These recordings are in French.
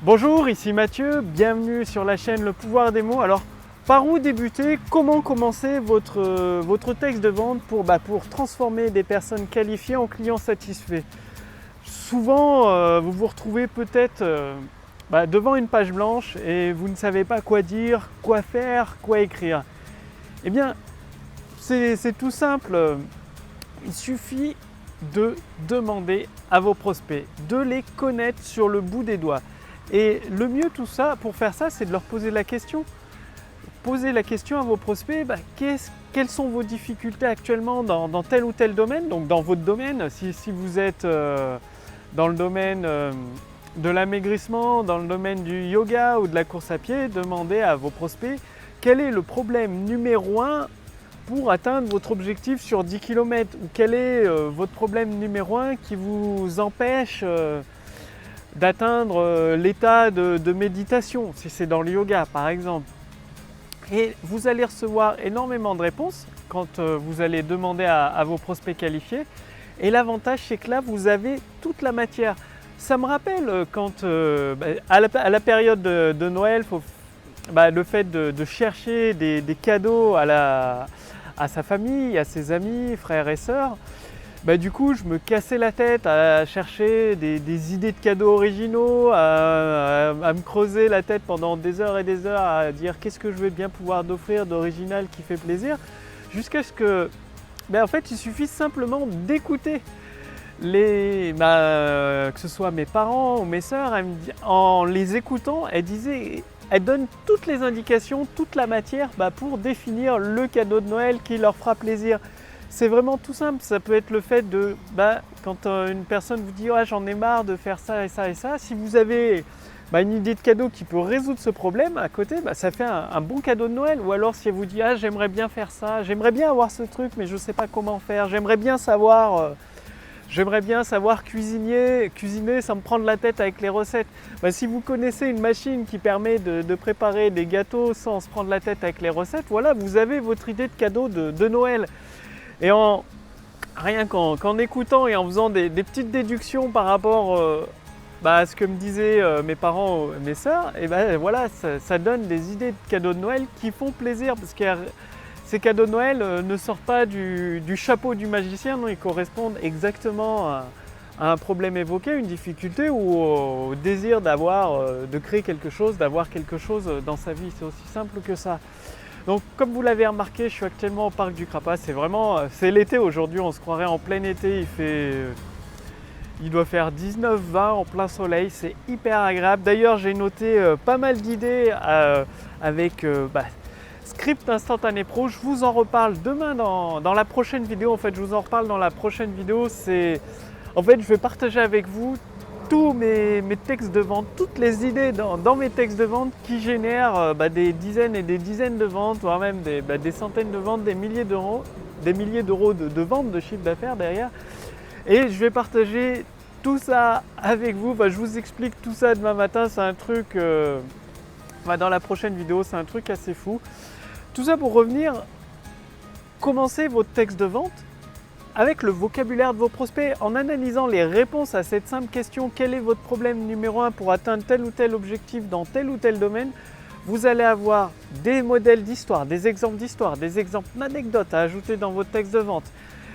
Bonjour, ici Mathieu, bienvenue sur la chaîne Le Pouvoir des mots. Alors, par où débuter? Comment commencer votre texte de vente pour transformer des personnes qualifiées en clients satisfaits? Souvent, vous vous retrouvez peut-être devant une page blanche et vous ne savez pas quoi dire, quoi faire, quoi écrire. Eh bien, c'est tout simple. Il suffit de demander à vos prospects, de les connaître sur le bout des doigts. Et le mieux tout ça, pour faire ça, c'est de leur poser la question. Posez la question à vos prospects, quelles sont vos difficultés actuellement dans tel ou tel domaine, donc dans votre domaine, si vous êtes dans le domaine de l'amaigrissement, dans le domaine du yoga ou de la course à pied, demandez à vos prospects quel est le problème numéro 1 pour atteindre votre objectif sur 10 km ou quel est votre problème numéro 1 qui vous empêche d'atteindre l'état de méditation, si c'est dans le yoga par exemple. Et vous allez recevoir énormément de réponses quand vous allez demander à vos prospects qualifiés. Et l'avantage, c'est que là, vous avez toute la matière. Ça me rappelle quand, à la période de Noël, le fait de chercher des cadeaux à sa famille, à ses amis, frères et sœurs. Du coup, je me cassais la tête à chercher des idées de cadeaux originaux, à me creuser la tête pendant des heures et des heures à dire qu'est-ce que je vais bien pouvoir d'offrir d'original qui fait plaisir, jusqu'à ce que, en fait, il suffit simplement d'écouter que ce soit mes parents ou mes sœurs, en les écoutant, elles donnent toutes les indications, toute la matière pour définir le cadeau de Noël qui leur fera plaisir. C'est vraiment tout simple, ça peut être le fait de, quand une personne vous dit « j'en ai marre de faire ça et ça et ça », si vous avez une idée de cadeau qui peut résoudre ce problème à côté, ça fait un bon cadeau de Noël. Ou alors si elle vous dit « j'aimerais bien faire ça, j'aimerais bien avoir ce truc mais je ne sais pas comment faire, j'aimerais bien savoir cuisiner sans me prendre la tête avec les recettes ». Si vous connaissez une machine qui permet de préparer des gâteaux sans se prendre la tête avec les recettes, voilà, vous avez votre idée de cadeau de Noël. Et rien qu'en écoutant et en faisant des petites déductions par rapport à ce que me disaient mes parents, mes sœurs, et voilà, ça donne des idées de cadeaux de Noël qui font plaisir, parce que ces cadeaux de Noël ne sortent pas du chapeau du magicien, non, ils correspondent exactement à un problème évoqué, une difficulté ou au désir de créer quelque chose, d'avoir quelque chose dans sa vie. C'est aussi simple que ça. Donc comme vous l'avez remarqué, je suis actuellement au parc du Crapa. C'est l'été aujourd'hui, on se croirait en plein été. Il doit faire 19-20 en plein soleil, c'est hyper agréable. D'ailleurs, j'ai noté pas mal d'idées avec Script Instantané Pro. Je vous en reparle demain dans la prochaine vidéo. En fait, je vous en reparle dans la prochaine vidéo. Je vais partager avec vous tous mes textes de vente, toutes les idées dans mes textes de vente qui génèrent des dizaines et des dizaines de ventes, voire même des centaines de ventes, des milliers d'euros de ventes de chiffre d'affaires derrière. Et je vais partager tout ça avec vous. Je vous explique tout ça demain matin. C'est un truc, dans la prochaine vidéo, c'est un truc assez fou. Tout ça pour revenir, commencer votre texte de vente avec le vocabulaire de vos prospects, en analysant les réponses à cette simple question « Quel est votre problème numéro 1 pour atteindre tel ou tel objectif dans tel ou tel domaine ?» Vous allez avoir des modèles d'histoire, des exemples d'anecdotes à ajouter dans votre texte de vente,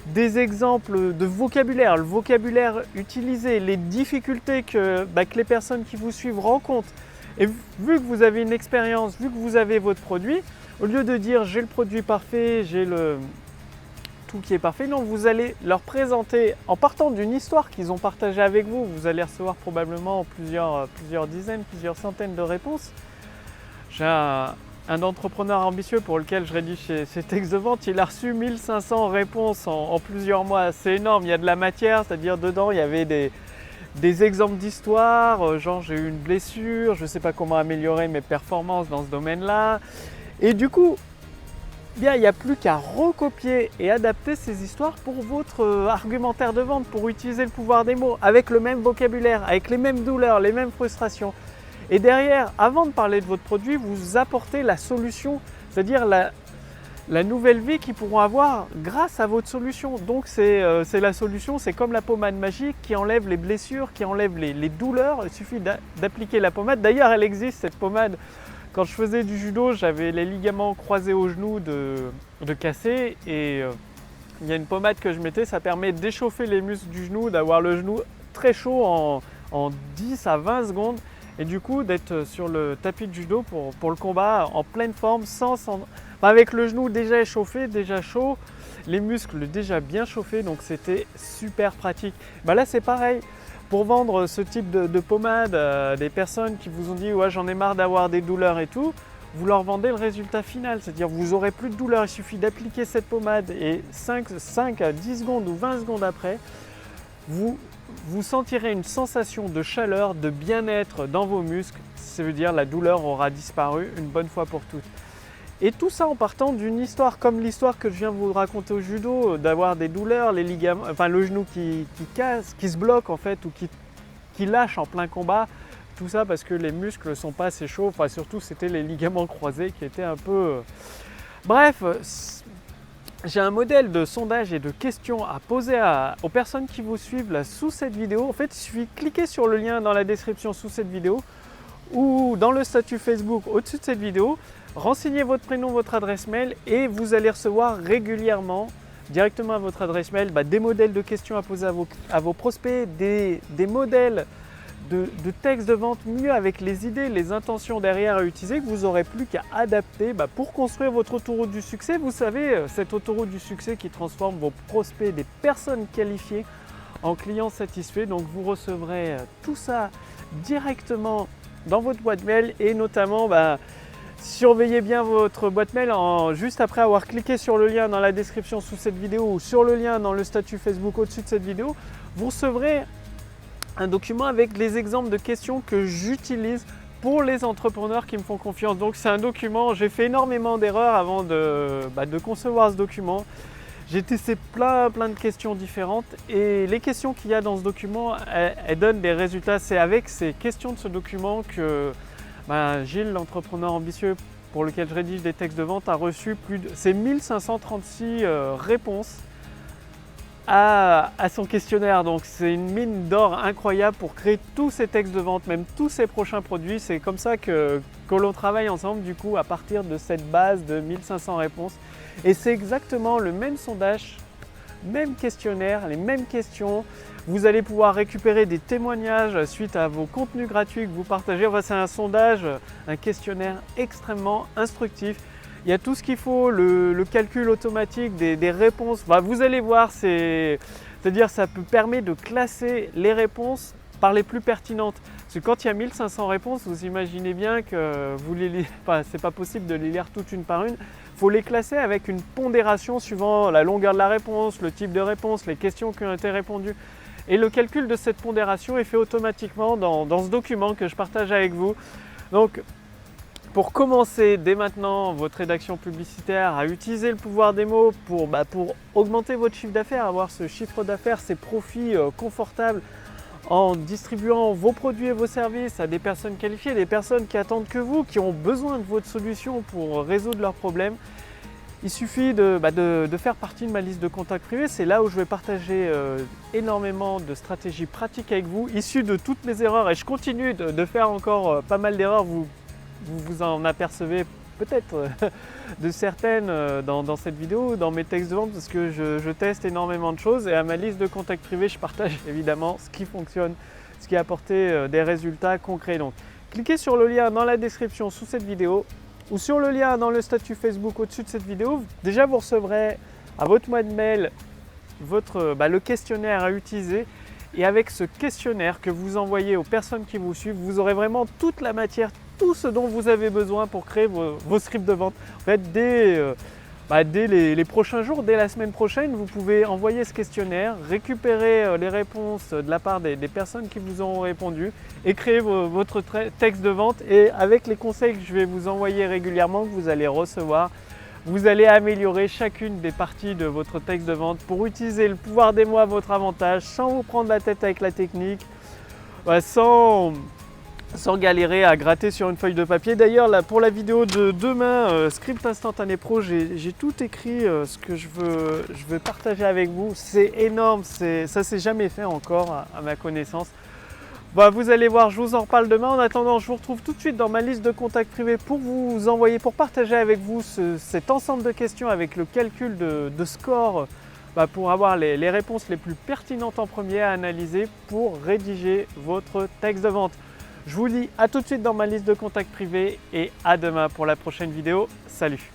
des exemples de vocabulaire, le vocabulaire utilisé, les difficultés que les personnes qui vous suivent rencontrent. Et vu que vous avez une expérience, vu que vous avez votre produit, au lieu de dire « j'ai le produit parfait, j'ai tout qui est parfait », non, vous allez leur présenter, en partant d'une histoire qu'ils ont partagée avec vous, vous allez recevoir probablement plusieurs dizaines, plusieurs centaines de réponses. J'ai un entrepreneur ambitieux pour lequel je rédige ces textes de vente, il a reçu 1500 réponses en plusieurs mois, c'est énorme, il y a de la matière, c'est-à-dire dedans il y avait des exemples d'histoire, genre j'ai eu une blessure, je ne sais pas comment améliorer mes performances dans ce domaine-là. Et du coup, il n'y a plus qu'à recopier et adapter ces histoires pour votre argumentaire de vente, pour utiliser le pouvoir des mots, avec le même vocabulaire, avec les mêmes douleurs, les mêmes frustrations. Et derrière, avant de parler de votre produit, vous apportez la solution, c'est-à-dire la nouvelle vie qu'ils pourront avoir grâce à votre solution. Donc c'est la solution, c'est comme la pommade magique qui enlève les blessures, qui enlève les douleurs. Il suffit d'appliquer la pommade. D'ailleurs, elle existe cette pommade. Quand je faisais du judo, j'avais les ligaments croisés au genou de casser et il y a une pommade que je mettais, ça permet d'échauffer les muscles du genou, d'avoir le genou très chaud en 10 à 20 secondes et du coup d'être sur le tapis de judo pour le combat en pleine forme, avec le genou déjà échauffé, déjà chaud, les muscles déjà bien chauffés, donc c'était super pratique. Là c'est pareil. Pour vendre ce type de pommade à des personnes qui vous ont dit ouais, j'en ai marre d'avoir des douleurs et tout, vous leur vendez le résultat final, c'est-à-dire vous n'aurez plus de douleur, il suffit d'appliquer cette pommade et 5 à 10 secondes ou 20 secondes après, vous sentirez une sensation de chaleur, de bien-être dans vos muscles, ça veut dire la douleur aura disparu une bonne fois pour toutes. Et tout ça en partant d'une histoire comme l'histoire que je viens de vous raconter au judo, d'avoir des douleurs, les ligaments, enfin le genou qui casse, qui se bloque en fait ou qui lâche en plein combat. Tout ça parce que les muscles ne sont pas assez chauds, enfin surtout c'était les ligaments croisés qui étaient un peu... Bref, j'ai un modèle de sondage et de questions à poser aux personnes qui vous suivent là sous cette vidéo. En fait, il suffit de cliquer sur le lien dans la description sous cette vidéo ou dans le statut Facebook au-dessus de cette vidéo. Renseignez votre prénom, votre adresse mail et vous allez recevoir régulièrement directement à votre adresse mail des modèles de questions à poser à vos prospects, des modèles de textes de vente mieux avec les idées, les intentions derrière à utiliser que vous n'aurez plus qu'à adapter pour construire votre autoroute du succès. Vous savez, cette autoroute du succès qui transforme vos prospects, des personnes qualifiées en clients satisfaits. Donc vous recevrez tout ça directement dans votre boîte mail et notamment surveillez bien votre boîte mail juste après avoir cliqué sur le lien dans la description sous cette vidéo ou sur le lien dans le statut Facebook au-dessus de cette vidéo. Vous recevrez un document avec les exemples de questions que j'utilise pour les entrepreneurs qui me font confiance. Donc c'est un document, j'ai fait énormément d'erreurs avant de concevoir ce document. J'ai testé plein de questions différentes et les questions qu'il y a dans ce document, elles donnent des résultats. C'est avec ces questions de ce document que Gilles, l'entrepreneur ambitieux pour lequel je rédige des textes de vente, a reçu c'est 1536 réponses à son questionnaire. Donc c'est une mine d'or incroyable pour créer tous ces textes de vente, même tous ces prochains produits. C'est comme ça que l'on travaille ensemble du coup à partir de cette base de 1500 réponses. Et c'est exactement le même sondage, même questionnaire, les mêmes questions. Vous allez pouvoir récupérer des témoignages suite à vos contenus gratuits que vous partagez. Enfin, c'est un sondage, un questionnaire extrêmement instructif. Il y a tout ce qu'il faut, le calcul automatique des réponses. Vous allez voir, c'est-à-dire ça permet de classer les réponses par les plus pertinentes. Parce que quand il y a 1500 réponses, vous imaginez bien que c'est pas possible de les lire toutes une par une. Il faut les classer avec une pondération suivant la longueur de la réponse, le type de réponse, les questions qui ont été répondues. Et le calcul de cette pondération est fait automatiquement dans ce document que je partage avec vous. Donc, pour commencer dès maintenant votre rédaction publicitaire, à utiliser le pouvoir des mots pour augmenter votre chiffre d'affaires, avoir ce chiffre d'affaires, ces profits confortables en distribuant vos produits et vos services à des personnes qualifiées, des personnes qui attendent que vous, qui ont besoin de votre solution pour résoudre leurs problèmes. Il suffit de faire partie de ma liste de contacts privés. C'est là où je vais partager énormément de stratégies pratiques avec vous, issues de toutes mes erreurs. Et je continue de faire encore pas mal d'erreurs. Vous en apercevez peut-être de certaines dans cette vidéo, dans mes textes de vente, parce que je teste énormément de choses. Et à ma liste de contacts privés, je partage évidemment ce qui fonctionne, ce qui a apporté des résultats concrets. Donc, cliquez sur le lien dans la description sous cette vidéo ou sur le lien dans le statut Facebook au-dessus de cette vidéo. Déjà, vous recevrez à votre boîte mail le questionnaire à utiliser. Et avec ce questionnaire que vous envoyez aux personnes qui vous suivent, vous aurez vraiment toute la matière, tout ce dont vous avez besoin pour créer vos scripts de vente. En fait, dès les prochains jours, dès la semaine prochaine, vous pouvez envoyer ce questionnaire, récupérer les réponses de la part des personnes qui vous ont répondu et créer votre texte de vente. Et avec les conseils que je vais vous envoyer régulièrement, que vous allez recevoir, vous allez améliorer chacune des parties de votre texte de vente pour utiliser le pouvoir des mots à votre avantage, sans vous prendre la tête avec la technique, sans sans galérer à gratter sur une feuille de papier. D'ailleurs, là, pour la vidéo de demain, Script Instantané Pro, j'ai tout écrit ce que je veux partager avec vous. C'est énorme, ça s'est jamais fait encore à ma connaissance. Bah, vous allez voir, je vous en reparle demain. En attendant, je vous retrouve tout de suite dans ma liste de contacts privés pour vous envoyer, pour partager avec vous cet ensemble de questions avec le calcul de score, bah, pour avoir les réponses les plus pertinentes en premier à analyser pour rédiger votre texte de vente. Je vous dis à tout de suite dans ma liste de contacts privés et à demain pour la prochaine vidéo. Salut!